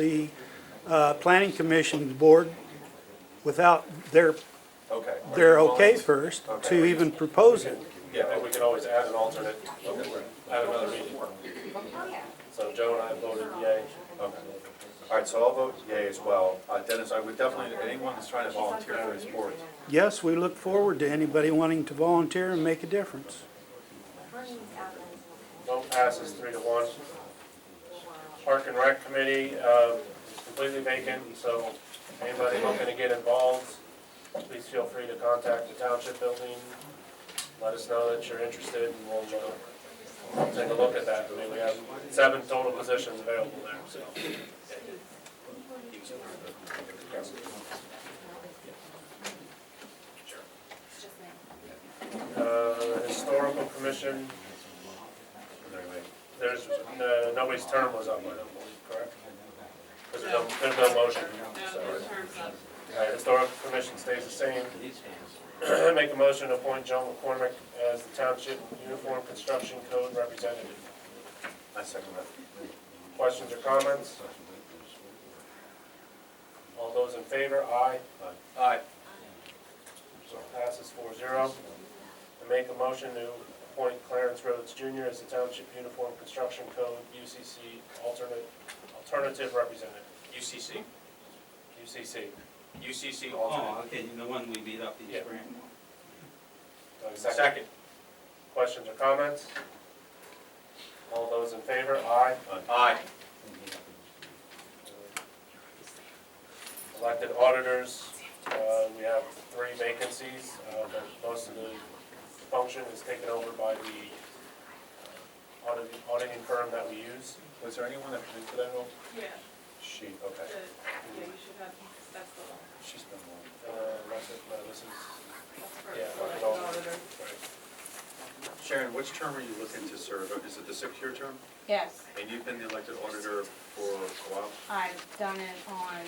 the planning commission board without their Okay. okay first to even propose it. Yeah, and we could always add an alternate at another meeting. So Joe and I voted yay. Okay. All right, so I'll vote yay as well. Dennis, I would definitely, anyone that's trying to volunteer for this board. Yes, we look forward to anybody wanting to volunteer and make a difference. Vote passes 3-1. Park and Rec Committee is completely vacant, so anybody looking to get involved, please feel free to contact the township building. Let us know that you're interested, and we'll take a look at that. I mean, we have 7 total positions available there, so. Historical Commission, there's, nobody's term was up, I don't believe, correct? Because there's no motion. So. All right, Historical Commission stays the same. Make a motion to appoint John McCormick as the Township Uniform Construction Code representative. I second that. Questions or comments? All those in favor, aye. Aye. So passes 4-0. And make a motion to appoint Clarence Rhodes Jr. as the Township Uniform Construction Code UCC alternative representative. UCC? UCC. UCC Oh, alternate. okay, the one we beat up the Yeah. spring. Second. Questions or comments? All those in favor, aye. Aye. Elected auditors, we have 3 vacancies, but most of the function is taken over by the auditing firm that we use. Was there anyone that came to that role? Yeah, She, okay. yeah, you should have, that's the one. She's been one. This is, That's for yeah, elected elected auditor. right. Sharon, which term are you looking to serve? Is it the 6-year term? Yes, And you've been the elected auditor for a while? I've done it on,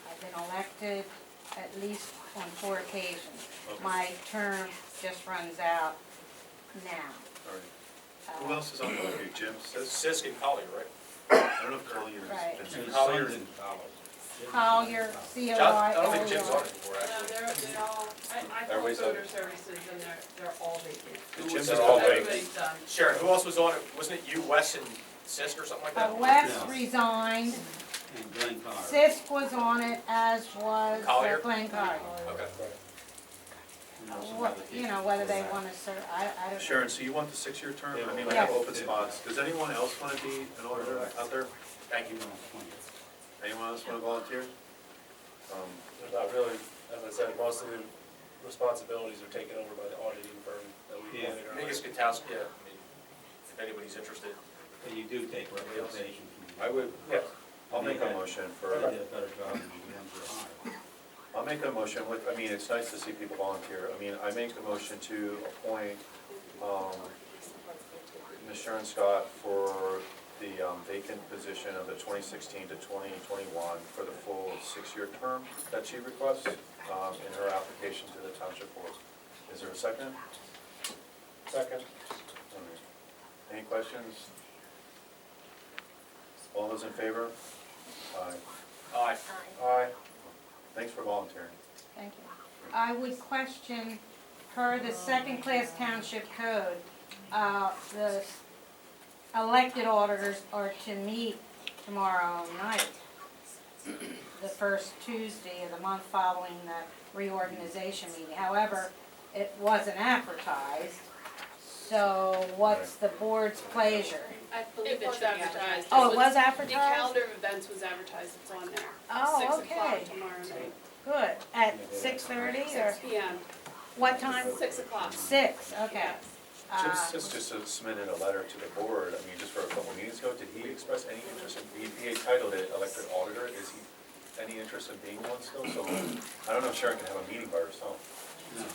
I've been elected at least on 4 occasions. Okay. My term just runs out now. All right. Who else is on the board? Jim? Sis? Sisk and Collier, right? I don't know if Collier Right. is. And his Collier. son's in college. Collier, John, I don't think Jim's on C-O-I-L-E-R. it before, No, actually. they're all, I call Everybody's voter services and they're all vacant. Jim's They're is all all vacant. Everybody's done. Sharon, who else was on it? Wasn't it you, Wes, and Sisk or something like that? Wes No. resigned, And Glenn Carr. Sisk was on it, as was Collier? Glenn Carr. Okay. And also What, another you know, whether they want to serve, I don't know. Sharon, so you want the 6-year term? I mean, we Yes. have open spots. Does anyone else want to be an auditor out there? Thank you. Anyone else want to volunteer? There's not really, as I said, most of the responsibilities are taken over by the auditing firm that we Yeah. appointed. Mingus Katowski, yeah, I mean, if anybody's interested. But you do take recommendations from I would, Yeah. I'll make a motion They for, did a better job than the ones who are hired. I'll make a motion with, I mean, it's nice to see people volunteer. I mean, I make a motion to appoint Ms. Sharon Scott for the vacant position of the 2016 to 2021 for the full 6-year term that she requests in her application to the township board. Is there a second? Second. Any questions? All those in favor? Aye. Aye. Aye. Thanks for volunteering. Thank you. I would question per the second-class township code, the elected auditors are to meet tomorrow night, the first Tuesday of the month following the reorganization meeting. However, it wasn't advertised, so what's the board's pleasure? I believe it was advertised. Oh, it was The advertised? calendar of events was advertised, it's on there. Oh, 6 okay. o'clock tomorrow night. Good. At 6:30 or 6 p.m. what time? 6 o'clock. 6, okay. Jim Sis just submitted a letter to the board, I mean, just for a couple meetings ago. Did he express any interest in, he titled it elected auditor, is he any interest in being one still? So, I don't know if Sharon can have a meeting by herself. No.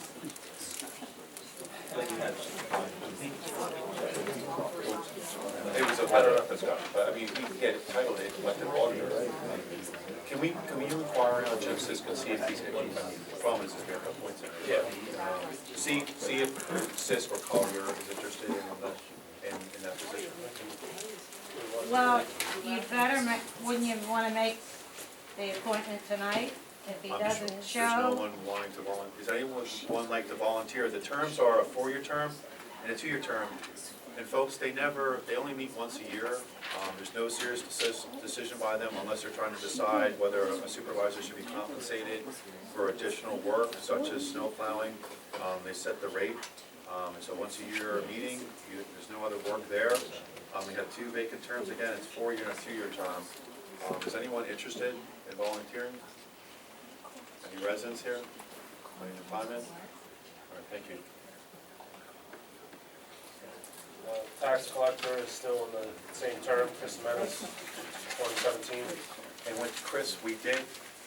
But you had It was a letter of discussion, but I mean, he had titled it elected auditor. Can you inquire on Jim Sis and see if he's, I mean, the problem is we have no points in it. Yeah. See if Sis or Collier is interested in that position. Well, you'd better, wouldn't wouldn't you wanna make the appointment tonight if he I'm doesn't There's no show? one wanting to volunteer. Is anyone like to volunteer? The terms are a 4-year term and a 2-year term. And folks, they only meet once a year. There's no serious decision by them unless they're trying to decide whether a supervisor should be compensated for additional work such as snow plowing. They set the rate. It's a once-a-year meeting. There's no other work there. We have 2 vacant terms. Again, it's 4-year and a 2-year term. Is anyone interested in volunteering? Any residents here? Any comment? All right, thank you. Tax collector is still in the same term, Chris Menace, 2017. And with Chris, we did,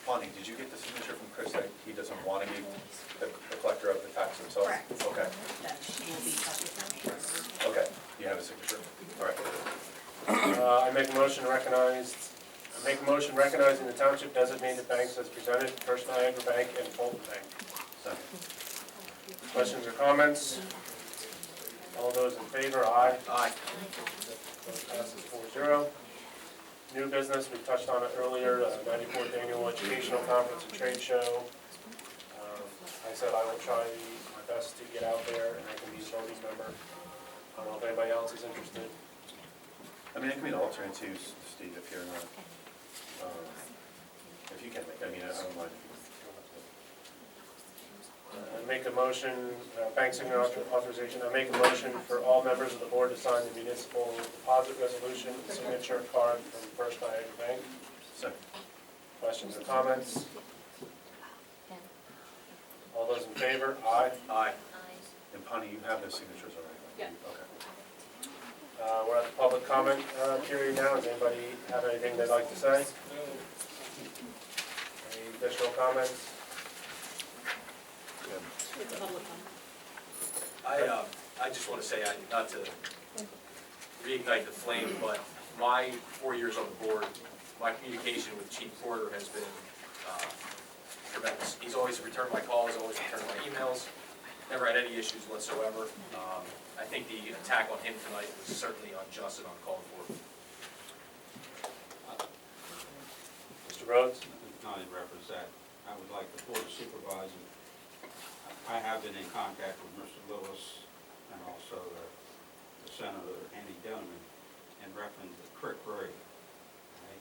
Bonnie, did you get the signature from Chris that he doesn't want to be the collector of the tax himself? Correct. Okay, That will be covered. okay. You have a signature? All right. I make a motion recognizing the township designated banks as presented, First Niagara Bank and Fulton Bank. Second. Questions or comments? All those in favor, aye. Aye. Motion passes 4-0. New business, we touched on it earlier, 94th Annual Educational Conference and Trade Show. I said I will try my best to get out there, and I can be a voting member. I don't know if anybody else is interested. I mean, it can be an alternate too, Steve, if you're not, if you can make, I mean, I don't mind. I make a motion, bank signature authorization, I make a motion for all members of the board to sign the municipal deposit resolution and signature card from First Niagara Bank. Second. Questions or comments? All those in favor? Aye. Aye. And Bonnie, you have those signatures already? Yeah. Okay. We're at the public comment period now. Does anybody have anything they'd like to say? Any additional comments? I just want to say, not to reignite the flame, but my 4 years on the board, my communication with Chief Porter has been tremendous. He's always returned my calls, always returned my emails, never had any issues whatsoever. I think the attack on him tonight was certainly unjust and uncalled for. Mr. Rhodes? Not in represent. I would like the Board of Supervisors. I have been in contact with Mr. Lewis and also the Senator Andy Dillman in reference to Crick Road. Okay?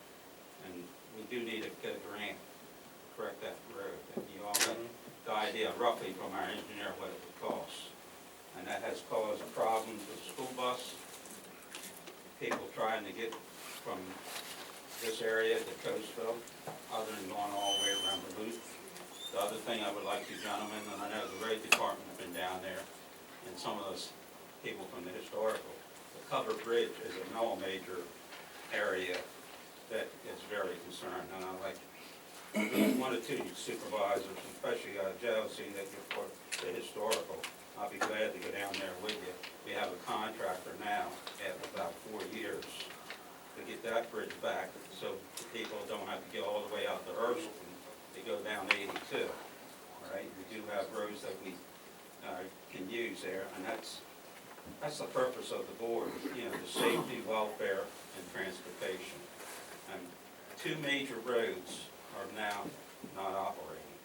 And we do need to get a grant to correct that road. And you all got the idea roughly from our engineer what it would cost. And that has caused a problem with the school bus. People trying to get from this area to Coatesville, other than going all the way around the loop. The other thing I would like you gentlemen, and I know the road department have been down there, and some of those people from the historical, the covered bridge is a no major area that is very concerned, and I like one or two supervisors, especially Joe, seeing that you're for the historical. I'll be glad to go down there with you. We have a contractor now after about 4 years to get that bridge back, so people don't have to go all the way out to Ursula. They go down 82, all right? We do have roads that we can use there, and that's the purpose of the board, you know, the safety, welfare, and transportation. And 2 major roads are now not operating.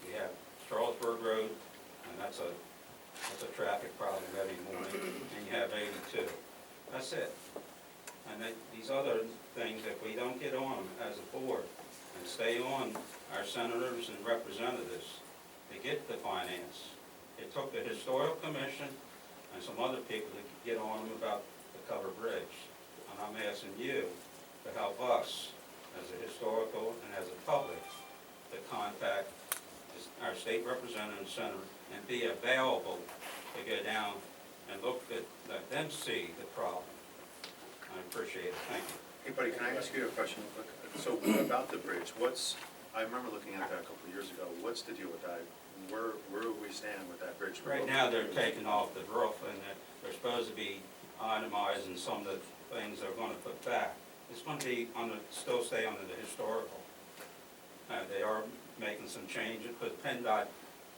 We have Charlesburg Road, and that's a traffic problem every morning, and you have 82. That's it. And these other things, if we don't get on as a board and stay on our senators and representatives to get the finance, it took the Historical Commission and some other people to get on them about the covered bridge. And I'm asking you to help us as a historical and as a public to contact our state representative and senator and be available to go down and let them see the problem. I appreciate it. Thank you. Hey, buddy, can I ask you a question real quick? So about the bridge, I remember looking at that a couple of years ago. What's the deal with that? Where do we stand with that bridge? Right now, they're taking off the roof, and they're supposed to be itemizing some of the things they're going to put back. It's going to be still stay under the historical. They are making some changes, but PennDOT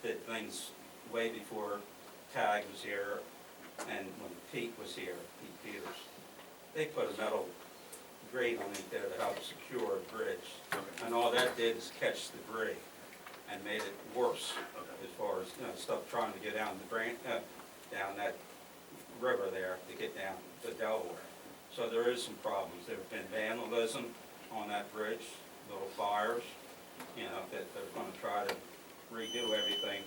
did things way before TAG was here, and when Pete was here, Pete Peters. They put a metal grate on it there to help secure a bridge. And all that did is catch the debris and made it worse as far as, stuff trying to get down the drain, down that river there to get down to Delaware. So there is some problems. There have been vandalism on that bridge, little fires, that they're gonna try to redo everything.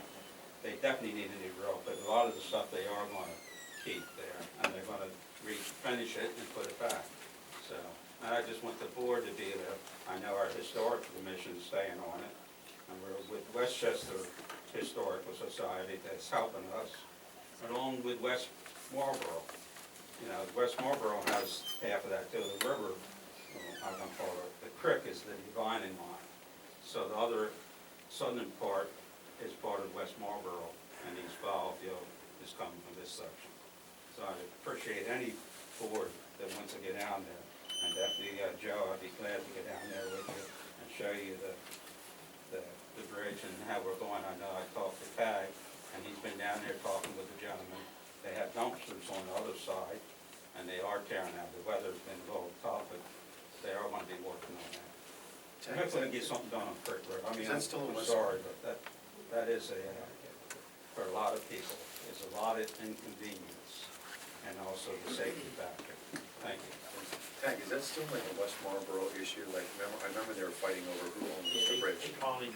They definitely need a new roof, but a lot of the stuff they are gonna keep there, and they're gonna refinish it and put it back. So, and I just want the board to be there. I know our historic commission is staying on it, and we're with Westchester Historical Society that's helping us, along with West Marlboro. West Marlboro has half of that too. The river, I'm part of, the creek is the dividing line. So the other southern part is part of West Marlboro, and East Fallowfield is coming from this section. So I appreciate any board that wants to get down there. And definitely, Joe, I'd be glad to get down there with you and show you the bridge and how we're going. I know I talked to Tag, and he's been down there talking with the gentleman. They have dumpsters on the other side, and they are tearing out. The weather's been a little tough, but they are gonna be working on that. I'm hoping to get something done on Creek Road. I mean, I'm sorry, but that is for a lot of people, it's a lot of inconvenience and also the safety factor. Thank you. Tag, is that still like a West Marlboro issue? Like, I remember they were fighting over who owns the bridge. They finally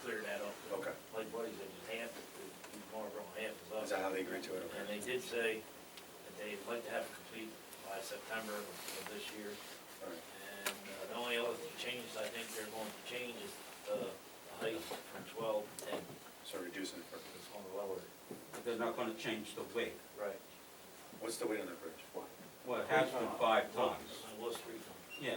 cleared that up. Okay. Like Buddy said, just half, Marlboro, half is us. Is that how they agreed to it? And they did say that they'd like to have it complete by September of this year. All right. And the only other changes I think they're going to change is the height from 12 to 10. So reducing it. It's going to lower it. But they're not gonna change the weight. Right. What's the weight on the bridge? Well, it has been 5 tons. It was 3 tons. Yeah,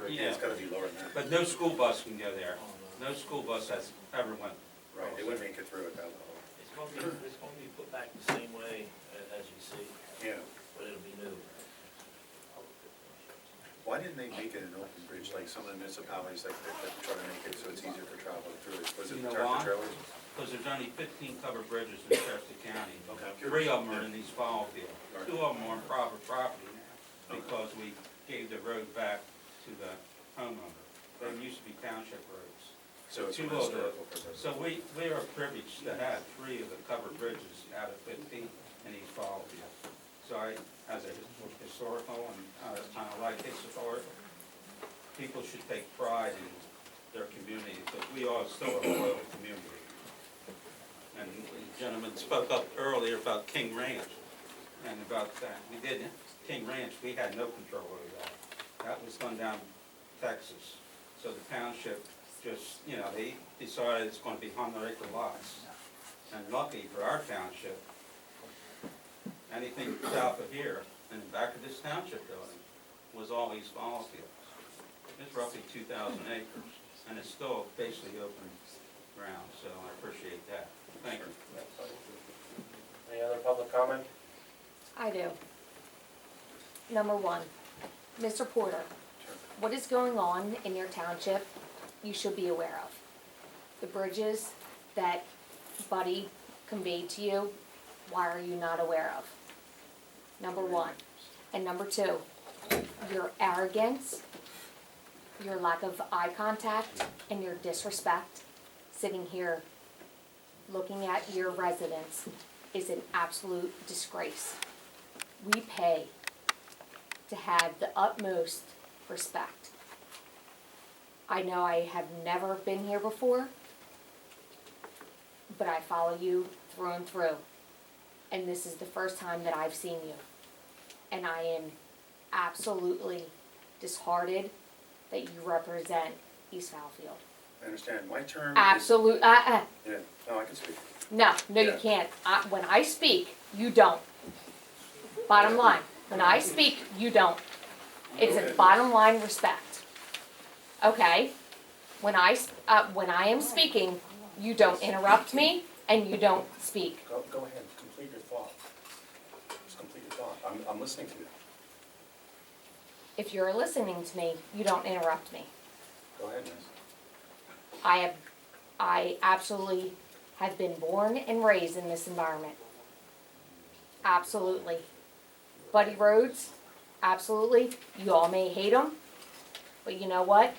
Yeah, it's gotta be lower than that. but no school bus can go there. No school bus has ever went. Right, they wouldn't make it through at that level. It's going to be put back the same way as you see, Yeah. but it'll be new. Why didn't they make it an open bridge like some of the municipalities that try to make it so it's easier for traveling through it? Was it You the know why? tractor trailers? Because there's only 15 covered bridges in Chester County. Okay. 3 of them are in East Fallowfield. Right. 2 of them are on private property now because we gave the road back to the homeowner. They used to be township roads. So it's 2 for of the, historical purposes. so we are privileged to have 3 of the covered bridges out of 15 in East Fallowfield. So I, as a historical and kind of like historical, people should take pride in their community because we are still a loyal community. And the gentleman spoke up earlier about King Ranch and about that. We did, King Ranch, we had no control over that. That was done down Texas. So the township just, they decided it's going to be 100-acre lots. And lucky for our township, anything south of here and the back of this township building was all East Fallowfield. It's roughly 2,000 acres, and it's still basically open ground, so I appreciate that. Thank you. Any other public comment? I do. Number 1, Mr. Porter, what is going on in your township you should be aware of? The bridges that Buddy conveyed to you, why are you not aware of? Number 1. And number 2, your arrogance, your lack of eye contact, and your disrespect sitting here looking at your residents is an absolute disgrace. We pay to have the utmost respect. I know I have never been here before, but I follow you through and through. And this is the first time that I've seen you. And I am absolutely disheartened that you represent East Fallowfield. I understand, my term is... Absolute, Yeah, no, I can speak. no, you Yeah. can't. When I speak, you don't. Bottom line, when I speak, you don't. It's a bottom line respect. Okay? When I am speaking, you don't interrupt me and you don't speak. Go ahead, complete your thought. Just complete your thought. I'm listening to you. If you're listening to me, you don't interrupt me. Go ahead, miss. I absolutely have been born and raised in this environment. Absolutely. Buddy Rhodes, absolutely. You all may hate him, But you know what?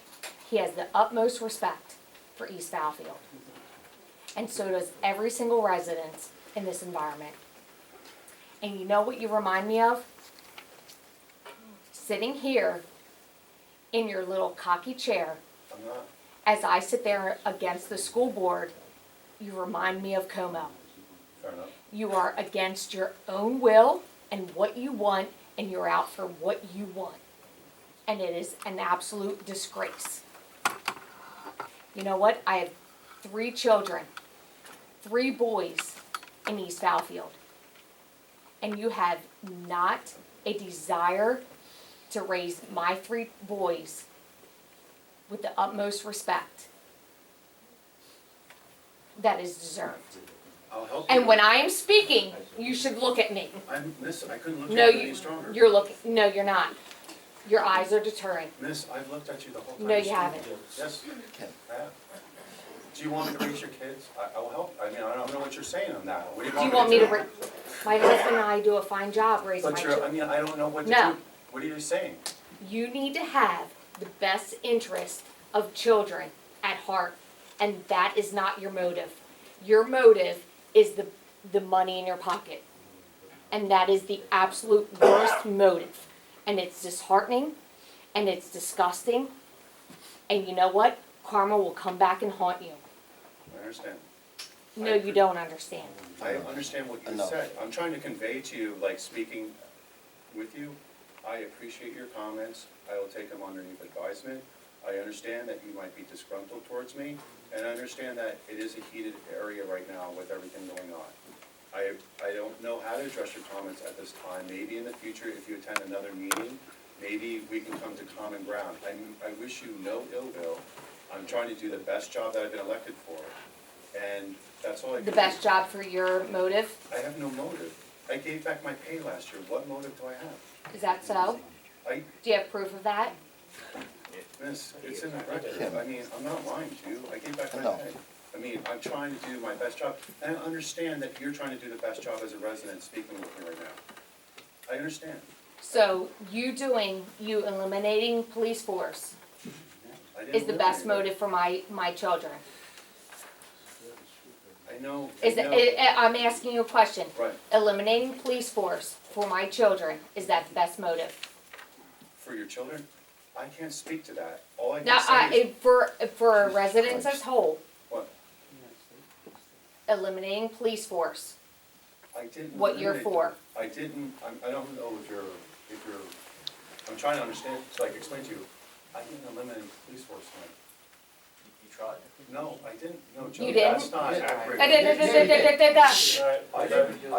He has the utmost respect for East Fallowfield. And so does every single resident in this environment. And you know what you remind me of? Sitting here in your little cocky chair, I'm not, as I sit there against the school board, you remind me of Como. fair enough. You are against your own will and what you want, and you're out for what you want. And it is an absolute disgrace. You know what? I have 3 children, 3 boys in East Fallowfield. And you have not a desire to raise my 3 boys with the utmost respect that is deserved. I'll help you. And when I am speaking, you should look at me. Miss, I couldn't look No, at you any you, stronger. you're looking, no, you're not. Your eyes are deterring. Miss, I've looked at you the whole time. No, you speaking. haven't. Yes, I have. Do you want me to raise your kids? I will help. I mean, I don't know what you're saying on that. What do Do you want me to, my husband and I do a fine job raising my But you're, I children. mean, I don't know what to No. do. What are you saying? You need to have the best interest of children at heart, and that is not your motive. Your motive is the money in your pocket. And that is the absolute worst motive. And it's disheartening, and it's disgusting. And you know what? Karma will come back and haunt you. I understand. No, you don't understand. I understand what you said. I'm trying to convey to you, like speaking with you, I appreciate your comments. I will take them underneath advisement. I understand that you might be disgruntled towards me, and I understand that it is a heated area right now with everything going on. I don't know how to address your comments at this time. Maybe in the future, if you attend another meeting, maybe we can come to common ground. I wish you no ill will. I'm trying to do the best job that I've been elected for, and that's all I can do. The best job for your motive, I have no motive. I gave back my pay last year. What motive do I have? is that so? I, Do you have proof of that? Miss, it's in the record. I mean, I'm not lying to you. I gave back my pay. I mean, I'm trying to do my best job, and I understand that you're trying to do the best job as a resident speaking with me right now. I understand. So you eliminating police force I didn't is the best eliminate motive for my children. it. I know. Is I know. I'm asking you a question. Right, Eliminating police force for my children, is that the best motive? for your children, I can't speak to that. All I Now, can say is, for residents as whole, what, eliminating police force, I didn't. what you're eliminate for. I didn't, I don't know if you're, I'm trying to understand, so I can explain to you. I didn't eliminate the police force tonight. You tried. No, I didn't, no, Joe, You didn't? that's not accurate. I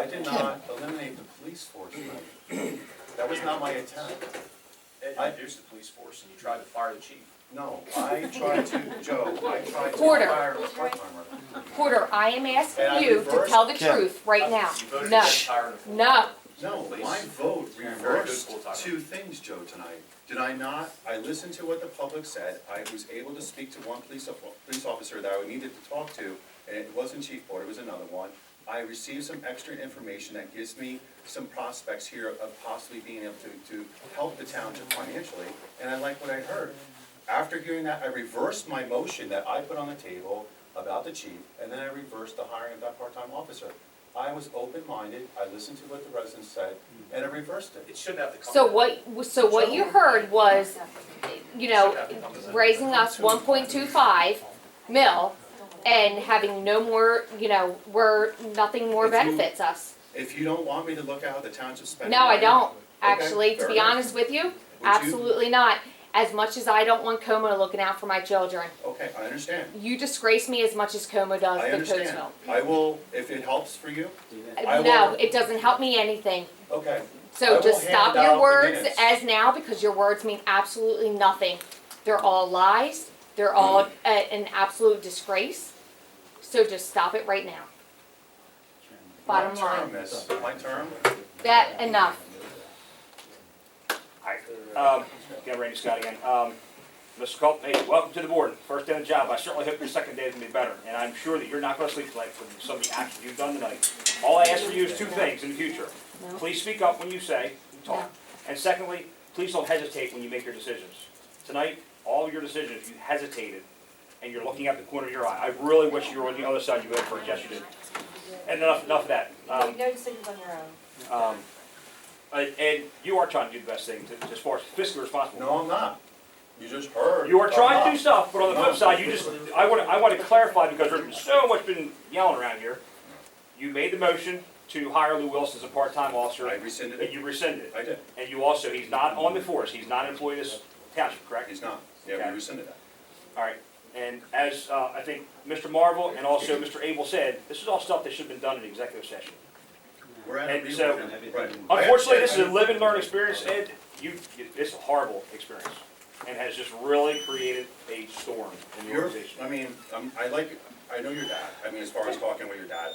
did not eliminate the police force tonight. That was not my intent. Ed, you reduced the police force and you tried to fire the chief. No, I tried to, Joe, I tried to Porter. hire a part-timer. Porter, I am asking And I you to reversed- tell the truth right now. You voted No, against hiring a full-time. no. No, my vote You're a very good reversed full-timer. 2 things, Joe, tonight. Did I not? I listened to what the public said. I was able to speak to one police officer that I needed to talk to, and it wasn't Chief Porter, it was another one. I received some extra information that gives me some prospects here of possibly being able to help the township financially, and I like what I heard. After hearing that, I reversed my motion that I put on the table about the chief, and then I reversed the hiring of that part-time officer. I was open-minded, I listened to what the residents said, and I reversed it. It shouldn't have to come. So to that. what you heard was, raising us 1.25 mil and having no more, where nothing more If you- benefits us. If you don't want me to look out the township spending. No, I money, don't, okay, actually, to fair be enough. honest with you, you- absolutely not. As much as I don't want Como looking out for my children. Okay, I understand. You disgrace me as much as Como does I the understand. Coatesville. I will, if it helps for you, I will- No, it doesn't help me anything. okay. I So will just stop hand out your the words minutes. as now, because your words mean absolutely nothing. They're all lies, they're all an absolute disgrace. So just stop it right now. Bottom My term, line. miss, my term. That, enough. Hi, again, Randy Scott again. Mr. Colt, hey, welcome to the board. First day on the job. I certainly hope your second day is gonna be better, and I'm sure that you're not gonna sleep tonight from some of the actions you've done tonight. All I ask for you is 2 things in the future. No. Please speak up when you say, No. talk. And secondly, please don't hesitate when you make your decisions. Tonight, all your decisions, you hesitated, and you're looking at the corner of your eye. I really wish you were on the other side, you voted for it, yes, you did. And enough of that. No decisions on your own. And you are trying to do the best thing, as far as fiscally responsible. No, I'm not. You just heard. You are trying to I'm do not. stuff, but on the flip side, you just, I want to clarify, because there's been so much been yelling around here. You made the motion to hire Lou Wilson as a part-time officer. I rescinded And it. you rescinded it. I did. And you also, he's not on the force, he's not employed as township, correct? He's not. Yeah, Okay. we rescinded that. All right, and as I think Mr. Marvel and also Mr. Abel said, this is all stuff that should have been done in executive session. We're at And a so, meeting. Right. Unfortunately, this is a live and learn experience, Ed. It's a horrible experience, and has just really created a storm in the You're, organization. I mean, I know your dad. I mean, as far as talking with your dad,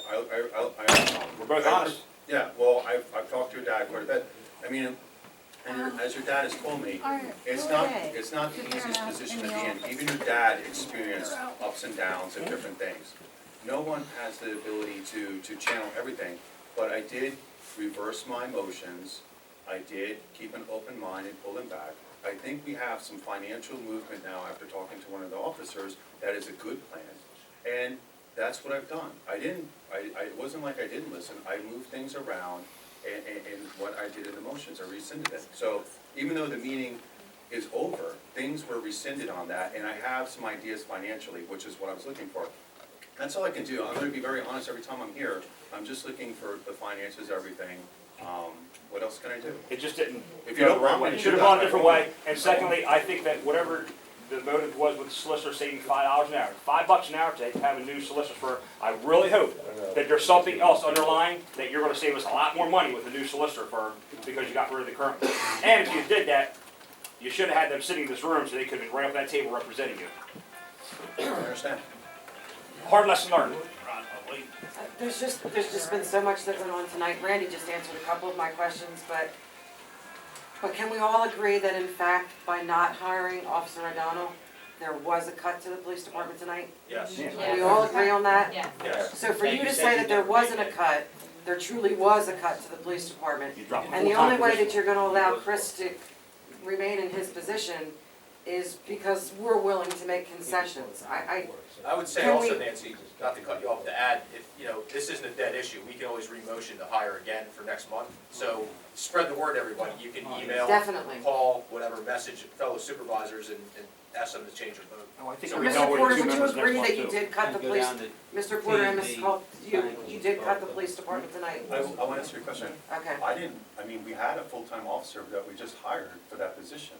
We're both honest. Yeah, well, I've talked to your dad quite a bit. I mean, as your dad has told me, it's not the easiest position to be in. Even your dad experienced ups and downs and different things. No one has the ability to channel everything, but I did reverse my emotions. I did keep an open mind and pull them back. I think we have some financial movement now after talking to one of the officers that is a good plan. And that's what I've done. It wasn't like I didn't listen. I moved things around and what I did in the motions, I rescinded it. So even though the meeting is over, things were rescinded on that, and I have some ideas financially, which is what I was looking for. That's all I can do. I'm gonna be very honest every time I'm here. I'm just looking for the finances, everything. What else can I do? It just didn't If you go don't the right want me way. to It should do have gone a that, different I way. won't. And secondly, I think that whatever the motive was with the solicitor saving $5 an hour, $5 an hour to have a new solicitor firm, I really hope that there's something else underlying, that you're gonna save us a lot more money with a new solicitor firm because you got rid of the current one. And if you did that, you should have had them sitting in this room so they could have been right up that table representing you. I understand. Hard lesson learned. There's just been so much that went on tonight. Randy just answered a couple of my questions, but can we all agree that in fact, by not hiring Officer O'Donnell, there was a cut to the police department tonight? Yes. Can we all agree on that? Yes. Yes. So for you to say that there wasn't a cut, there truly was a cut to the police department. You dropped a And the full-time only way position. that you're gonna allow Chris to remain in his position is because we're willing to make concessions. I would say Can also, we- Nancy, not to cut you off, to add, if, this isn't a dead issue, we can always remotion to hire again for next month. So spread the word, everybody. You can email, Definitely. call, whatever, message fellow supervisors and ask them to change their vote. Oh, I think So we know Mr. what Porter, the two would you members next agree month that you do. did cut the police, Mr. Porter and Mrs. Holt, you did cut the police department tonight? I will answer your question. Okay, We had a full-time officer that we just hired for that position.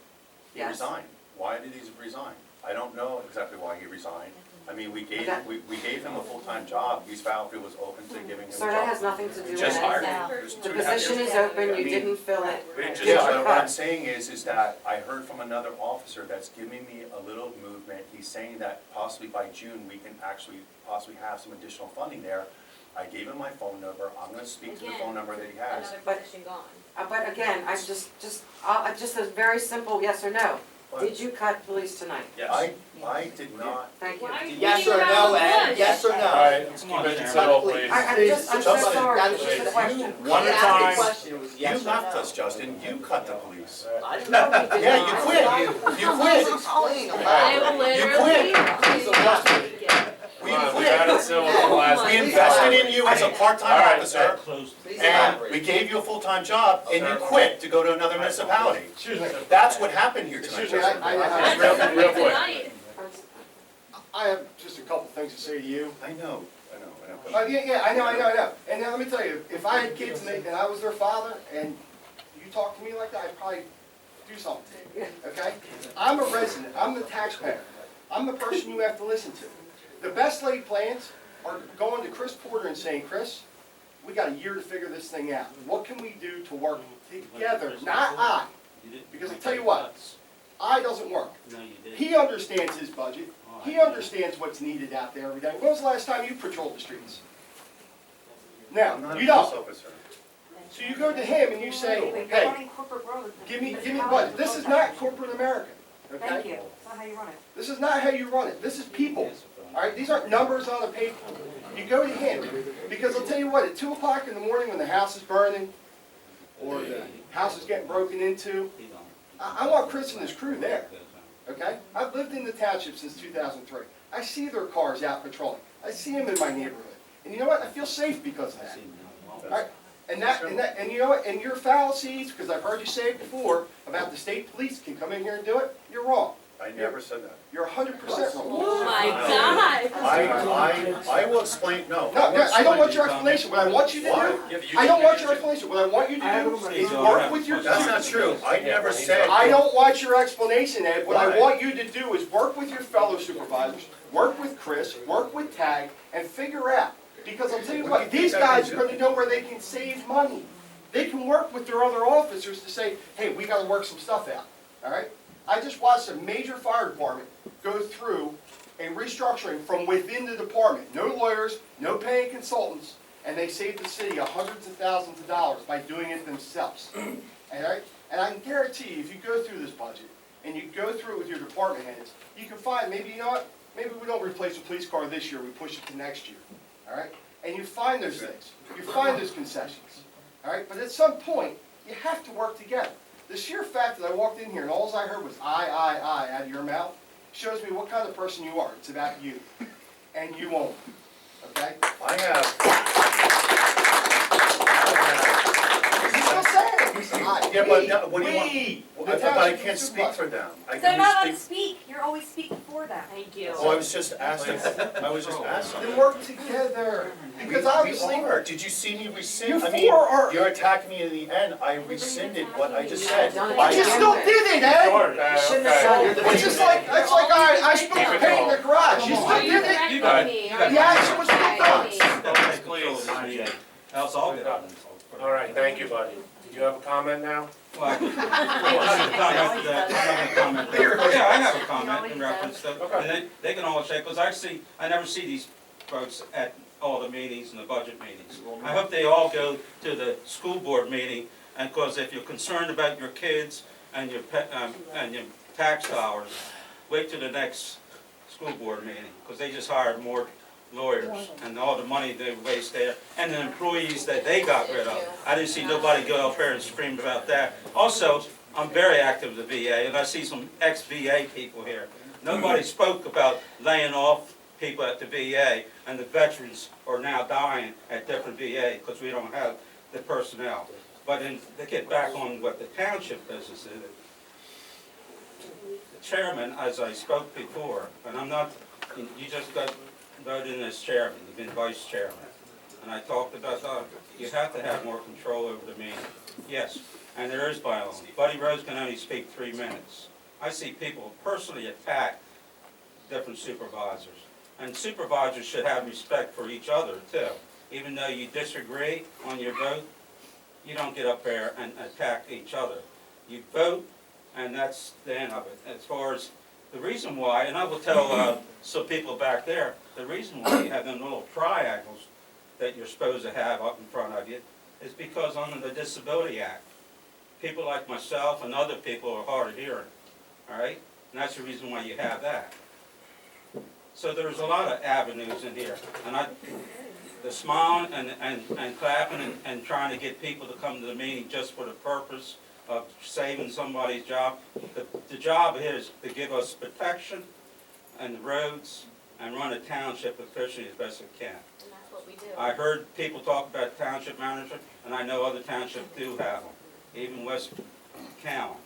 He Yes. resigned. Why did he resign? I don't know exactly why he resigned. We gave him a full-time job. East Fallowfield was open to giving him a job. so that has nothing to do with Just hired anything. him. It was The 2.5 years position is ago. open, you didn't fill it. We didn't just Yeah, hire but him. what I'm saying is that I heard from another officer that's giving me a little movement. He's saying that possibly by June, we can actually possibly have some additional funding there. I gave him my phone number. I'm gonna speak to the phone number that he has. Another position gone. But again, I just a very simple yes or no. Did you cut police tonight? Yes. I did not. Thank you. Yes or no, Ed, yes or All no? right, let's keep it civil, please. I'm so sorry, it's just a question. One at a The time. question was You yes or left no. us, Justin. You cut the police. I didn't know we did Yeah, not. you quit. You quit. Explain about I it. literally. So Justin, We Come on, we quit. got it civil for the last. We invested in you as a All part-time right. officer, please and elaborate. we gave you a full-time job, and you quit to go to another municipality. Excuse me. That's what happened here tonight, Excuse me, Justin. real quick. Tonight. I have just a couple things to say to you. I know. Yeah, I know. And now let me tell you, if I had kids and I was their father, and you talk to me like that, I'd probably do something to you, okay? I'm a resident, I'm the taxpayer, I'm the person you have to listen to. The best laid plans are going to Chris Porter and saying, Chris, we got a year to figure this thing out. What can we do to work together, not I? Because I'll tell you what, I doesn't work. No, you didn't. He understands his budget. He understands what's needed out there every day. When was the last time you patrolled the streets? Now, I'm not a you police don't. officer. So you go to him and you say, hey, give me budget. This is not corporate America, okay? Thank you, that's not how you run it. This is not how you run it. This is people, all right? These aren't numbers on a paper. You go to him, because I'll tell you what, at 2 o'clock in the morning when the house is burning, or the house is getting broken into, I want Chris and his crew there. okay? I've lived in the township since 2003. I see their cars out patrolling. I see them in my neighborhood. And you know what? I feel safe because of that. All right? And you know what? And your fallacies, because I've heard you say it before, about the state police can come in here and do it, you're wrong. I never said that. You're 100% wrong. Oh my God. I will explain, no. No, I don't want your explanation. What I want you to do, I don't want your explanation. What I want you to do is work with your. That's not true. I never said. I don't want your explanation, Ed. What I want you to do is work with your fellow supervisors, work with Chris, work with Tag, and figure out. Because I'll tell you what, these guys are gonna know where they can save money. They can work with their other officers to say, hey, we gotta work some stuff out, all right? I just watched a major fire department go through a restructuring from within the department. No lawyers, no paying consultants, and they saved the city hundreds of thousands of dollars by doing it themselves. All right? And I can guarantee you, if you go through this budget and you go through it with your department heads, you can find, maybe, you know what, maybe we don't replace the police car this year, we push it to next year. All right? And you find those things. You find those concessions. All right? But at some point, you have to work together. The sheer fact that I walked in here and all I heard was I out of your mouth shows me what kind of person you are. It's about you. And you won't. Okay? I have. You still say it. Yeah, but now, what do you want? We. But I can't speak for them. I They're can not allowed only to speak, you're always speaking for them. Thank you. Oh, I was just asking. I was just asking. Then work together. Because obviously. We are. Did you see me rescind? You I mean, four are. you're attacking me in the end. I rescinded what I just said. But you still did it, Ed. You shouldn't have done it. It's just like, it's like I spilled paint in the garage. You still did it. You got it. Me. The action was still done. Please. Else I'll get on. All right, thank you, buddy. Did you have a comment now? Well, I have a comment. Yeah, I have a comment in reference to, and they can all check, because I never see these folks at all the meetings and the budget meetings. I hope they all go to the school board meeting, and because if you're concerned about your kids and your tax dollars, wait till the next school board meeting, because they just hired more lawyers and all the money they waste there, and the employees that they got rid of. I didn't see nobody go up there and scream about that. Also, I'm very active with the VA, and I see some ex-VA people here. Nobody spoke about laying off people at the VA, and the veterans are now dying at different VA because we don't have the personnel. But then to get back on what the township business is, the chairman, as I spoke before, and I'm not, you just got voted in as chairman, you've been vice chairman. And I talked about that. You have to have more control over the meeting. Yes, and there is violence. Buddy Rose can only speak 3 minutes. I see people personally attack different supervisors. And supervisors should have respect for each other too. Even though you disagree on your vote, you don't get up there and attack each other. You vote, and that's the end of it. As far as the reason why, and I will tell some people back there, the reason why you have them little triangles that you're supposed to have up in front of you is because under the Disability Act, people like myself and other people are hard of hearing, all right? And that's the reason why you have that. So there's a lot of avenues in here, and the smiling and clapping and trying to get people to come to the meeting just for the purpose of saving somebody's job. The job is to give us protection and the roads and run a township efficiently as best we can. And that's what we do. I heard people talk about township manager, and I know other townships do have them, even West County.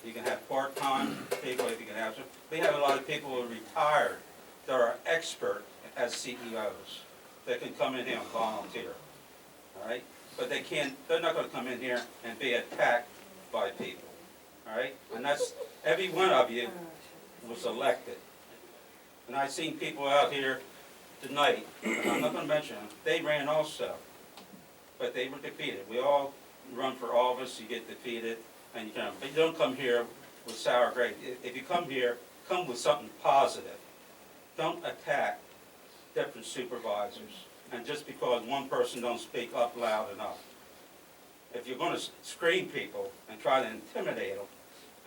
You can have part-time people if you can have them. We have a lot of people who are retired that are expert as CEOs. They can come in here and volunteer, all right? But they're not gonna come in here and be attacked by people, all right? And that's, every one of you was elected. And I've seen people out here tonight, and I'm not gonna mention them, they ran also, but they were defeated. We all run for office, you get defeated, and you can, but you don't come here with sour grapes. If you come here, come with something positive. Don't attack different supervisors, and just because one person don't speak up loud enough. If you're gonna screen people and try to intimidate them,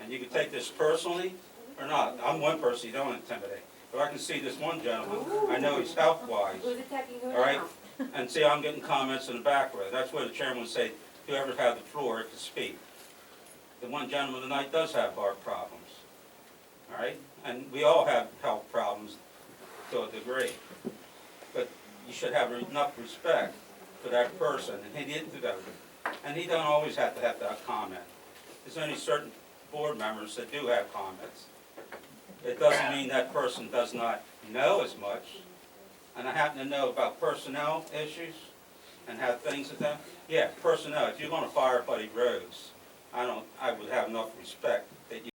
and you can take this personally or not, I'm one person you don't intimidate, but I can see this one gentleman, I know he's health-wise, Who's attacking who all right? now? And see, I'm getting comments in the back row. That's where the chairman would say, whoever had the floor could speak. The one gentleman tonight does have heart problems, all right? and we all have health problems to a degree. But you should have enough respect for that person, and he didn't do that. And he don't always have to have that comment. There's only certain board members that do have comments. It doesn't mean that person does not know as much. And I happen to know about personnel issues and how things are done. Yeah, personnel, if you're gonna fire Buddy Rhodes, I would have enough respect that you